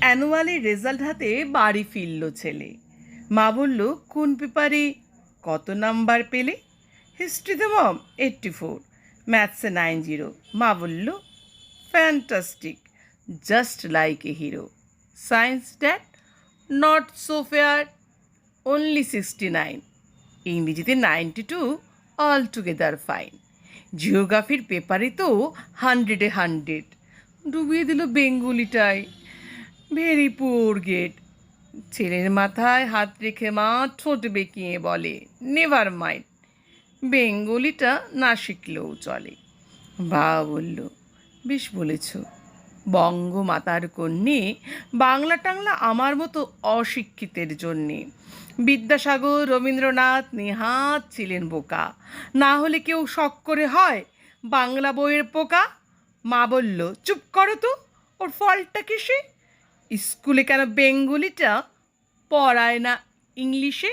Annually result হাতে বাড়ি ফিরল ছেলে। মা বলল, কোন পেপারে কত নাম্বার পেলে? হিস্ট্রিতে মম 84, ম্যাথসে 90। মা বলল, fantastic, just like a hero. Science dad, not so fair, only 69। ইংরেজিতে 92, অল টুগেদার ফাইন। জিওগ্রাফির পেপারে তো 100-এ 100, ডুবিয়ে দিল বেঙ্গলিটাই। Very poor gate. ছেলের মাথায় হাত রেখে মা ঠোঁট বেঁকিয়ে বলে, নেভার মাইন্ড, বেঙ্গলিটা না শিখলেও চলে। বাবা বলল, বেশ বলেছ, বঙ্গমাতার কন্যে, বাংলা টাংলা আমার মতো অশিক্ষিতের জন্যে। বিদ্যাসাগর, রবীন্দ্রনাথ নেহাত ছিলেন বোকা, না হলে কেউ শখ করে হয় বাংলা বইয়ের পোকা। মা বলল, চুপ করো তো, ওর ফলটা কিসে? স্কুলে কেন বেঙ্গলিটা পড়ায় না ইংলিশে?